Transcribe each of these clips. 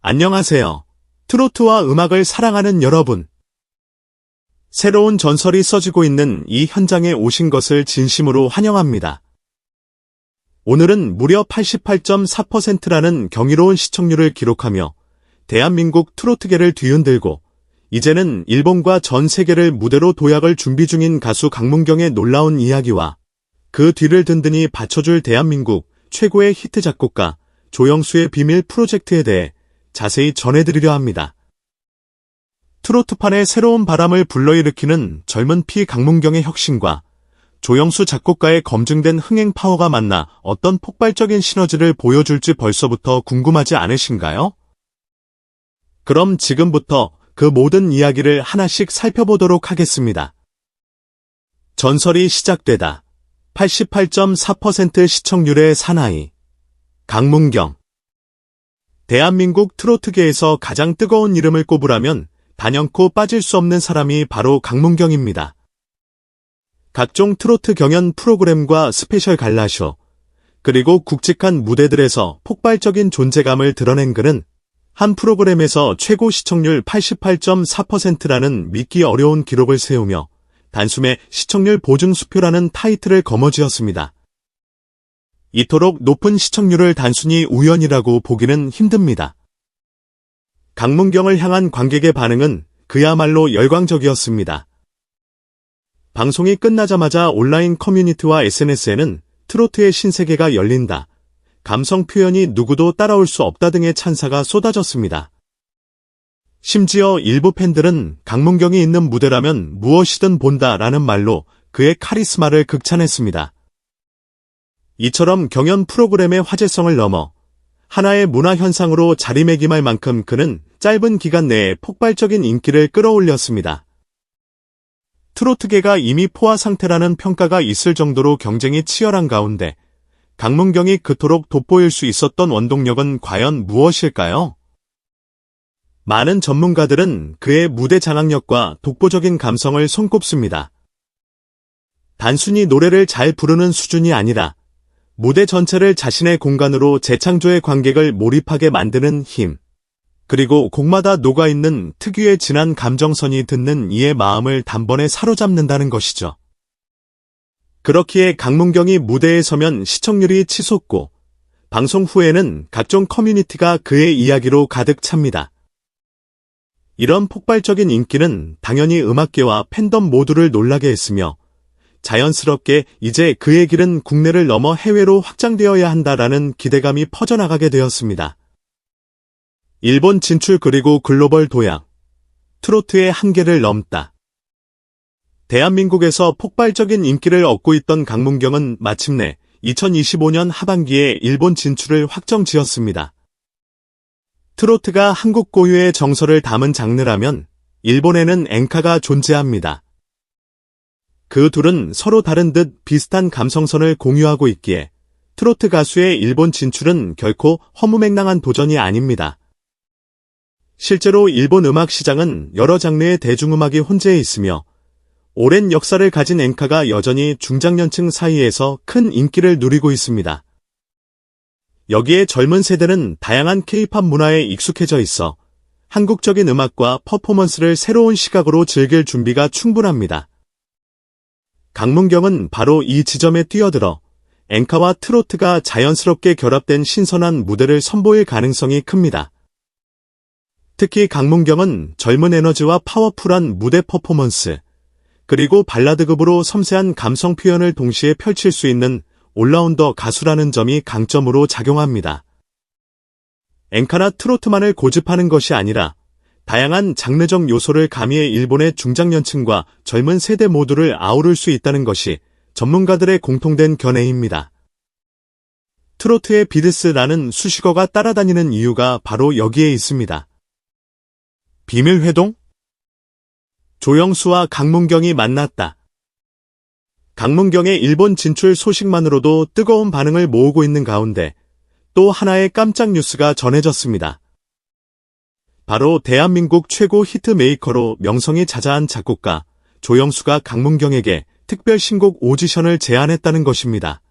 안녕하세요. 트로트와 음악을 사랑하는 여러분. 새로운 전설이 써지고 있는 이 현장에 오신 것을 진심으로 환영합니다. 오늘은 무려 88.4%라는 경이로운 시청률을 기록하며 대한민국 트로트계를 뒤흔들고 이제는 일본과 전 세계를 무대로 도약을 준비 중인 가수 강문경의 놀라운 이야기와 그 뒤를 든든히 받쳐줄 대한민국 최고의 히트 작곡가 조영수의 비밀 프로젝트에 대해 자세히 전해드리려 합니다. 트로트판에 새로운 바람을 불러일으키는 젊은 피 강문경의 혁신과 조영수 작곡가의 검증된 흥행 파워가 만나 어떤 폭발적인 시너지를 보여줄지 벌써부터 궁금하지 않으신가요? 그럼 지금부터 그 모든 이야기를 하나씩 살펴보도록 하겠습니다. 전설이 시작되다. 88.4% 시청률의 사나이 강문경. 대한민국 트로트계에서 가장 뜨거운 이름을 꼽으라면 단연코 빠질 수 없는 사람이 바로 강문경입니다. 각종 트로트 경연 프로그램과 스페셜 갈라쇼, 그리고 굵직한 무대들에서 폭발적인 존재감을 드러낸 그는 한 프로그램에서 최고 시청률 88.4%라는 믿기 어려운 기록을 세우며 단숨에 시청률 보증 수표라는 타이틀을 거머쥐었습니다. 이토록 높은 시청률을 단순히 우연이라고 보기는 힘듭니다. 강문경을 향한 관객의 반응은 그야말로 열광적이었습니다. 방송이 끝나자마자 온라인 커뮤니티와 SNS에는 트로트의 신세계가 열린다, 감성 표현이 누구도 따라올 수 없다 등의 찬사가 쏟아졌습니다. 심지어 일부 팬들은 강문경이 있는 무대라면 무엇이든 본다라는 말로 그의 카리스마를 극찬했습니다. 이처럼 경연 프로그램의 화제성을 넘어 하나의 문화현상으로 자리매김할 만큼 그는 짧은 기간 내에 폭발적인 인기를 끌어올렸습니다. 트로트계가 이미 포화 상태라는 평가가 있을 정도로 경쟁이 치열한 가운데 강문경이 그토록 돋보일 수 있었던 원동력은 과연 무엇일까요? 많은 전문가들은 그의 무대 장악력과 독보적인 감성을 손꼽습니다. 단순히 노래를 잘 부르는 수준이 아니라 무대 전체를 자신의 공간으로 재창조의 관객을 몰입하게 만드는 힘, 그리고 곡마다 녹아있는 특유의 진한 감정선이 듣는 이의 마음을 단번에 사로잡는다는 것이죠. 그렇기에 강문경이 무대에 서면 시청률이 치솟고 방송 후에는 각종 커뮤니티가 그의 이야기로 가득 찹니다. 이런 폭발적인 인기는 당연히 음악계와 팬덤 모두를 놀라게 했으며 자연스럽게 이제 그의 길은 국내를 넘어 해외로 확장되어야 한다라는 기대감이 퍼져나가게 되었습니다. 일본 진출 그리고 글로벌 도약, 트로트의 한계를 넘다. 대한민국에서 폭발적인 인기를 얻고 있던 강문경은 마침내 2025년 하반기에 일본 진출을 확정지었습니다. 트로트가 한국 고유의 정서를 담은 장르라면 일본에는 엔카가 존재합니다. 그 둘은 서로 다른 듯 비슷한 감성선을 공유하고 있기에 트로트 가수의 일본 진출은 결코 허무맹랑한 도전이 아닙니다. 실제로 일본 음악 시장은 여러 장르의 대중음악이 혼재해 있으며 오랜 역사를 가진 엔카가 여전히 중장년층 사이에서 큰 인기를 누리고 있습니다. 여기에 젊은 세대는 다양한 K-팝 문화에 익숙해져 있어 한국적인 음악과 퍼포먼스를 새로운 시각으로 즐길 준비가 충분합니다. 강문경은 바로 이 지점에 뛰어들어 엔카와 트로트가 자연스럽게 결합된 신선한 무대를 선보일 가능성이 큽니다. 특히 강문경은 젊은 에너지와 파워풀한 무대 퍼포먼스, 그리고 발라드급으로 섬세한 감성 표현을 동시에 펼칠 수 있는 올라운더 가수라는 점이 강점으로 작용합니다. 엔카나 트로트만을 고집하는 것이 아니라 다양한 장르적 요소를 가미해 일본의 중장년층과 젊은 세대 모두를 아우를 수 있다는 것이 전문가들의 공통된 견해입니다. 트로트의 비드스라는 수식어가 따라다니는 이유가 바로 여기에 있습니다. 비밀회동? 조영수와 강문경이 만났다. 강문경의 일본 진출 소식만으로도 뜨거운 반응을 모으고 있는 가운데 또 하나의 깜짝 뉴스가 전해졌습니다. 바로 대한민국 최고 히트메이커로 명성이 자자한 작곡가 조영수가 강문경에게 특별 신곡 오디션을 제안했다는 것입니다.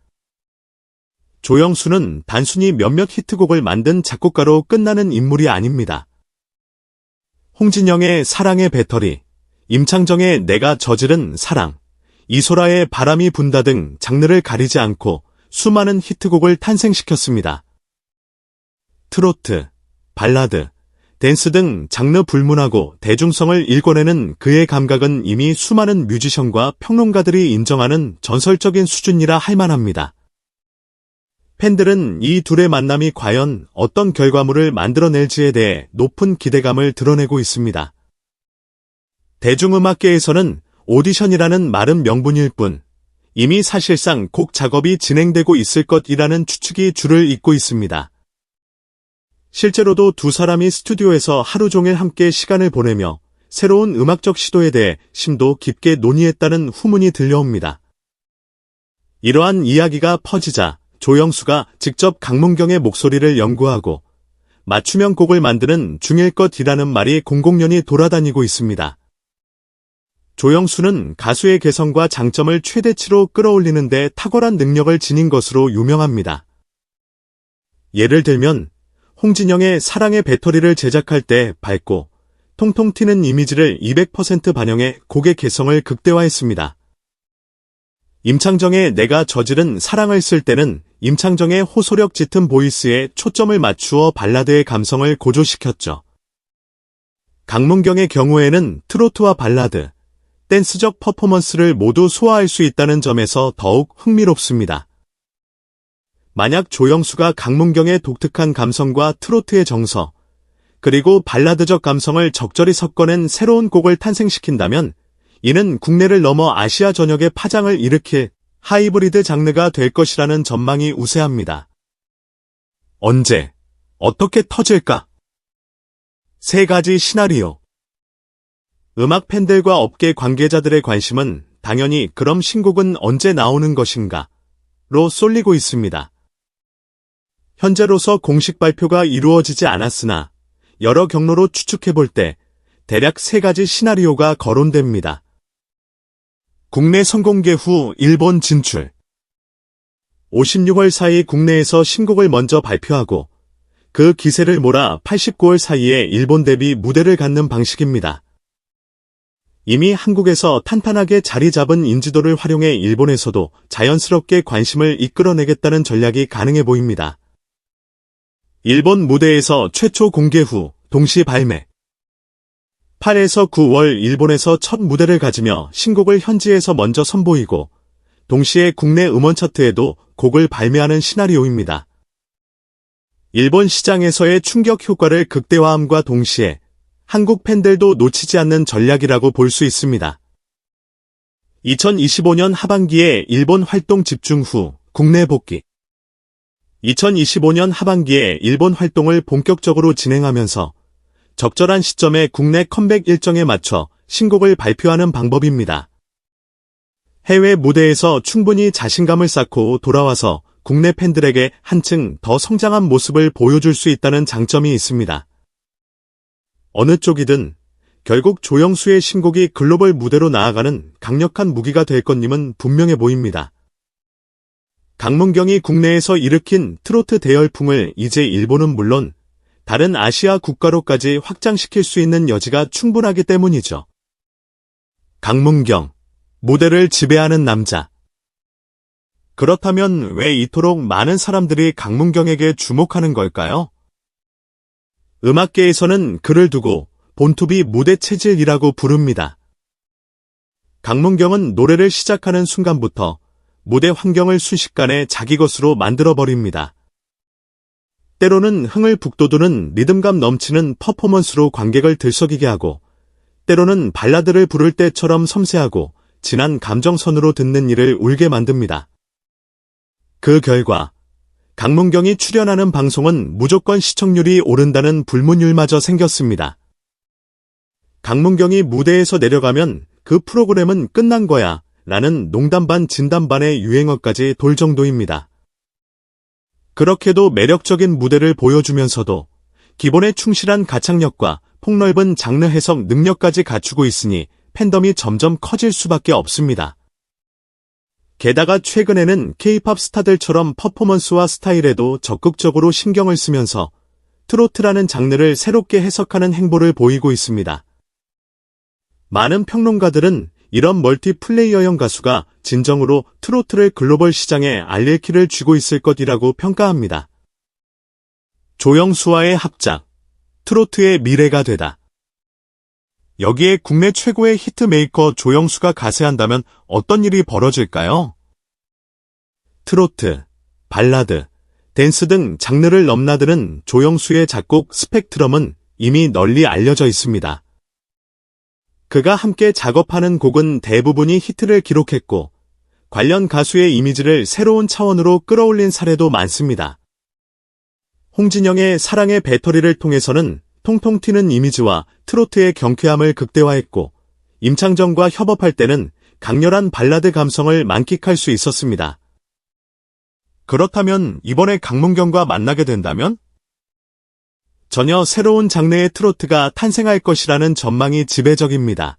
조영수는 단순히 몇몇 히트곡을 만든 작곡가로 끝나는 인물이 아닙니다. 홍진영의 사랑의 배터리, 임창정의 내가 저지른 사랑, 이소라의 바람이 분다 등 장르를 가리지 않고 수많은 히트곡을 탄생시켰습니다. 트로트, 발라드, 댄스 등 장르 불문하고 대중성을 일궈내는 그의 감각은 이미 수많은 뮤지션과 평론가들이 인정하는 전설적인 수준이라 할 만합니다. 팬들은 이 둘의 만남이 과연 어떤 결과물을 만들어낼지에 대해 높은 기대감을 드러내고 있습니다. 대중음악계에서는 오디션이라는 말은 명분일 뿐, 이미 사실상 곡 작업이 진행되고 있을 것이라는 추측이 줄을 잇고 있습니다. 실제로도 두 사람이 스튜디오에서 하루 종일 함께 시간을 보내며 새로운 음악적 시도에 대해 심도 깊게 논의했다는 후문이 들려옵니다. 이러한 이야기가 퍼지자 조영수가 직접 강문경의 목소리를 연구하고 맞춤형 곡을 만드는 중일 것이라는 말이 공공연히 돌아다니고 있습니다. 조영수는 가수의 개성과 장점을 최대치로 끌어올리는 데 탁월한 능력을 지닌 것으로 유명합니다. 예를 들면 홍진영의 사랑의 배터리를 제작할 때 밝고 통통 튀는 이미지를 200% 반영해 곡의 개성을 극대화했습니다. 임창정의 내가 저지른 사랑을 쓸 때는 임창정의 호소력 짙은 보이스에 초점을 맞추어 발라드의 감성을 고조시켰죠. 강문경의 경우에는 트로트와 발라드, 댄스적 퍼포먼스를 모두 소화할 수 있다는 점에서 더욱 흥미롭습니다. 만약 조영수가 강문경의 독특한 감성과 트로트의 정서, 그리고 발라드적 감성을 적절히 섞어낸 새로운 곡을 탄생시킨다면 이는 국내를 넘어 아시아 전역에 파장을 일으킬 하이브리드 장르가 될 것이라는 전망이 우세합니다. 언제, 어떻게 터질까? 세 가지 시나리오. 음악 팬들과 업계 관계자들의 관심은 당연히 그럼 신곡은 언제 나오는 것인가? 로 쏠리고 있습니다. 현재로서 공식 발표가 이루어지지 않았으나 여러 경로로 추측해볼 때 대략 세 가지 시나리오가 거론됩니다. 국내 선공개 후 일본 진출. 56월 사이 국내에서 신곡을 먼저 발표하고 그 기세를 몰아 89월 사이에 일본 데뷔 무대를 갖는 방식입니다. 이미 한국에서 탄탄하게 자리 잡은 인지도를 활용해 일본에서도 자연스럽게 관심을 이끌어내겠다는 전략이 가능해 보입니다. 일본 무대에서 최초 공개 후 동시 발매. 8에서 9월 일본에서 첫 무대를 가지며 신곡을 현지에서 먼저 선보이고 동시에 국내 음원 차트에도 곡을 발매하는 시나리오입니다. 일본 시장에서의 충격 효과를 극대화함과 동시에 한국 팬들도 놓치지 않는 전략이라고 볼 수 있습니다. 2025년 하반기에 일본 활동 집중 후 국내 복귀. 2025년 하반기에 일본 활동을 본격적으로 진행하면서 적절한 시점에 국내 컴백 일정에 맞춰 신곡을 발표하는 방법입니다. 해외 무대에서 충분히 자신감을 쌓고 돌아와서 국내 팬들에게 한층 더 성장한 모습을 보여줄 수 있다는 장점이 있습니다. 어느 쪽이든 결국 조영수의 신곡이 글로벌 무대로 나아가는 강력한 무기가 될 것임은 분명해 보입니다. 강문경이 국내에서 일으킨 트로트 대열풍을 이제 일본은 물론 다른 아시아 국가로까지 확장시킬 수 있는 여지가 충분하기 때문이죠. 강문경, 무대를 지배하는 남자. 그렇다면 왜 이토록 많은 사람들이 강문경에게 주목하는 걸까요? 음악계에서는 그를 두고 본투비 무대 체질이라고 부릅니다. 강문경은 노래를 시작하는 순간부터 무대 환경을 순식간에 자기 것으로 만들어버립니다. 때로는 흥을 북돋우는 리듬감 넘치는 퍼포먼스로 관객을 들썩이게 하고 때로는 발라드를 부를 때처럼 섬세하고 진한 감정선으로 듣는 이를 울게 만듭니다. 그 결과 강문경이 출연하는 방송은 무조건 시청률이 오른다는 불문율마저 생겼습니다. 강문경이 무대에서 내려가면 그 프로그램은 끝난 거야 라는 농담 반 진담 반의 유행어까지 돌 정도입니다. 그렇게도 매력적인 무대를 보여주면서도 기본에 충실한 가창력과 폭넓은 장르 해석 능력까지 갖추고 있으니 팬덤이 점점 커질 수밖에 없습니다. 게다가 최근에는 K-팝 스타들처럼 퍼포먼스와 스타일에도 적극적으로 신경을 쓰면서 트로트라는 장르를 새롭게 해석하는 행보를 보이고 있습니다. 많은 평론가들은 이런 멀티플레이어형 가수가 진정으로 트로트를 글로벌 시장에 알릴 길을 쥐고 있을 것이라고 평가합니다. 조영수와의 합작, 트로트의 미래가 되다. 여기에 국내 최고의 히트메이커 조영수가 가세한다면 어떤 일이 벌어질까요? 트로트, 발라드, 댄스 등 장르를 넘나드는 조영수의 작곡 스펙트럼은 이미 널리 알려져 있습니다. 그가 함께 작업하는 곡은 대부분이 히트를 기록했고 관련 가수의 이미지를 새로운 차원으로 끌어올린 사례도 많습니다. 홍진영의 사랑의 배터리를 통해서는 통통 튀는 이미지와 트로트의 경쾌함을 극대화했고 임창정과 협업할 때는 강렬한 발라드 감성을 만끽할 수 있었습니다. 그렇다면 이번에 강문경과 만나게 된다면? 전혀 새로운 장르의 트로트가 탄생할 것이라는 전망이 지배적입니다.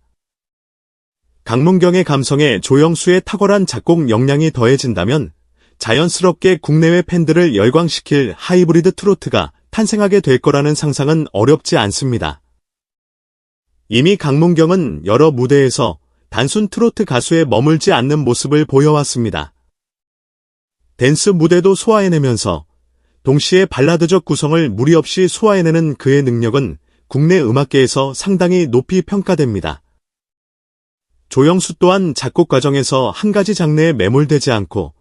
강문경의 감성에 조영수의 탁월한 작곡 역량이 더해진다면 자연스럽게 국내외 팬들을 열광시킬 하이브리드 트로트가 탄생하게 될 거라는 상상은 어렵지 않습니다. 이미 강문경은 여러 무대에서 단순 트로트 가수에 머물지 않는 모습을 보여왔습니다. 댄스 무대도 소화해내면서 동시에 발라드적 구성을 무리 없이 소화해내는 그의 능력은 국내 음악계에서 상당히 높이 평가됩니다. 조영수 또한 작곡 과정에서 한 가지 장르에 매몰되지 않고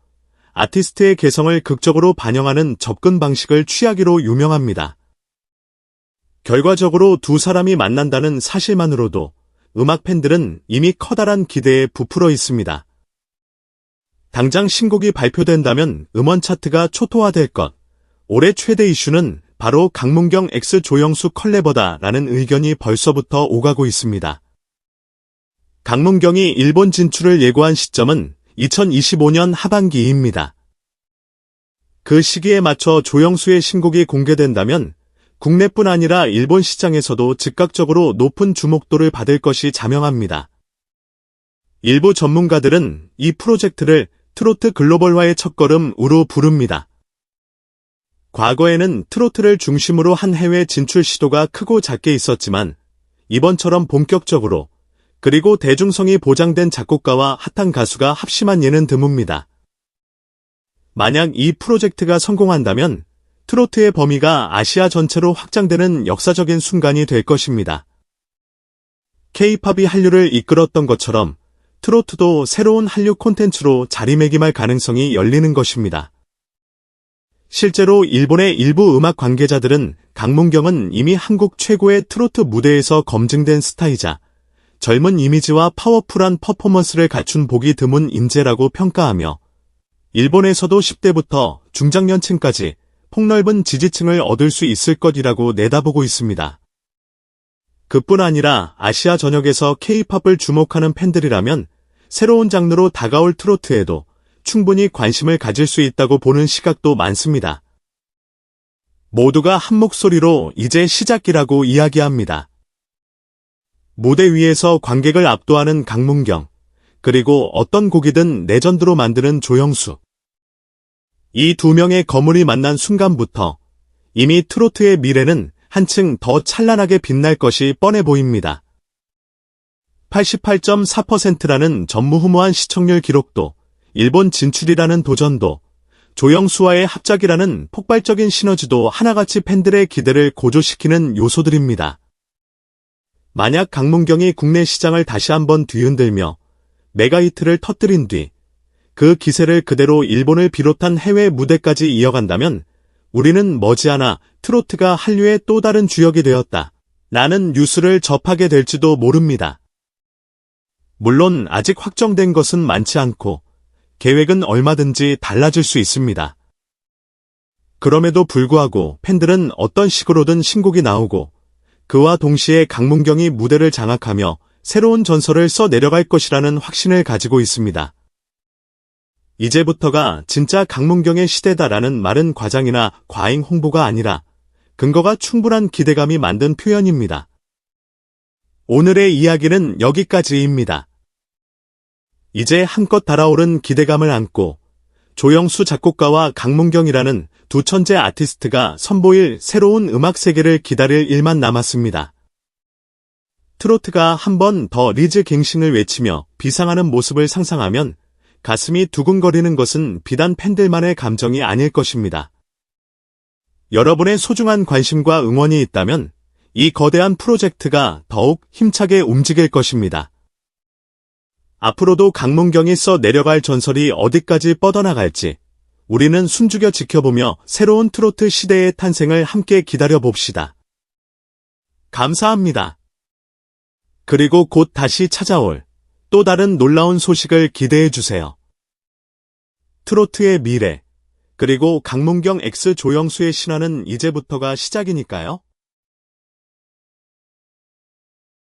아티스트의 개성을 극적으로 반영하는 접근 방식을 취하기로 유명합니다. 결과적으로 두 사람이 만난다는 사실만으로도 음악 팬들은 이미 커다란 기대에 부풀어 있습니다. 당장 신곡이 발표된다면 음원 차트가 초토화될 것, 올해 최대 이슈는 바로 강문경 x 조영수 컬래버다라는 의견이 벌써부터 오가고 있습니다. 강문경이 일본 진출을 예고한 시점은 2025년 하반기입니다. 그 시기에 맞춰 조영수의 신곡이 공개된다면 국내뿐 아니라 일본 시장에서도 즉각적으로 높은 주목도를 받을 것이 자명합니다. 일부 전문가들은 이 프로젝트를 트로트 글로벌화의 첫걸음으로 부릅니다. 과거에는 트로트를 중심으로 한 해외 진출 시도가 크고 작게 있었지만 이번처럼 본격적으로 그리고 대중성이 보장된 작곡가와 핫한 가수가 합심한 예는 드뭅니다. 만약 이 프로젝트가 성공한다면 트로트의 범위가 아시아 전체로 확장되는 역사적인 순간이 될 것입니다. K-팝이 한류를 이끌었던 것처럼 트로트도 새로운 한류 콘텐츠로 자리매김할 가능성이 열리는 것입니다. 실제로 일본의 일부 음악 관계자들은 강문경은 이미 한국 최고의 트로트 무대에서 검증된 스타이자 젊은 이미지와 파워풀한 퍼포먼스를 갖춘 보기 드문 인재라고 평가하며 일본에서도 10대부터 중장년층까지 폭넓은 지지층을 얻을 수 있을 것이라고 내다보고 있습니다. 그뿐 아니라 아시아 전역에서 K-팝을 주목하는 팬들이라면 새로운 장르로 다가올 트로트에도 충분히 관심을 가질 수 있다고 보는 시각도 많습니다. 모두가 한 목소리로 이제 시작이라고 이야기합니다. 무대 위에서 관객을 압도하는 강문경, 그리고 어떤 곡이든 레전드로 만드는 조영수. 이 두 명의 거물이 만난 순간부터 이미 트로트의 미래는 한층 더 찬란하게 빛날 것이 뻔해 보입니다. 88.4%라는 전무후무한 시청률 기록도, 일본 진출이라는 도전도, 조영수와의 합작이라는 폭발적인 시너지도 하나같이 팬들의 기대를 고조시키는 요소들입니다. 만약 강문경이 국내 시장을 다시 한번 뒤흔들며 메가히트를 터뜨린 뒤 그 기세를 그대로 일본을 비롯한 해외 무대까지 이어간다면 우리는 머지않아 트로트가 한류의 또 다른 주역이 되었다 라는 뉴스를 접하게 될지도 모릅니다. 물론 아직 확정된 것은 많지 않고 계획은 얼마든지 달라질 수 있습니다. 그럼에도 불구하고 팬들은 어떤 식으로든 신곡이 나오고 그와 동시에 강문경이 무대를 장악하며 새로운 전설을 써내려갈 것이라는 확신을 가지고 있습니다. 이제부터가 진짜 강문경의 시대다라는 말은 과장이나 과잉 홍보가 아니라 근거가 충분한 기대감이 만든 표현입니다. 오늘의 이야기는 여기까지입니다. 이제 한껏 달아오른 기대감을 안고 조영수 작곡가와 강문경이라는 두 천재 아티스트가 선보일 새로운 음악 세계를 기다릴 일만 남았습니다. 트로트가 한 번 더 리즈 갱신을 외치며 비상하는 모습을 상상하면 가슴이 두근거리는 것은 비단 팬들만의 감정이 아닐 것입니다. 여러분의 소중한 관심과 응원이 있다면 이 거대한 프로젝트가 더욱 힘차게 움직일 것입니다. 앞으로도 강문경이 써 내려갈 전설이 어디까지 뻗어나갈지 우리는 숨죽여 지켜보며 새로운 트로트 시대의 탄생을 함께 기다려봅시다. 감사합니다. 그리고 곧 다시 찾아올 또 다른 놀라운 소식을 기대해주세요. 트로트의 미래, 그리고 강문경 X 조영수의 신화는 이제부터가 시작이니까요.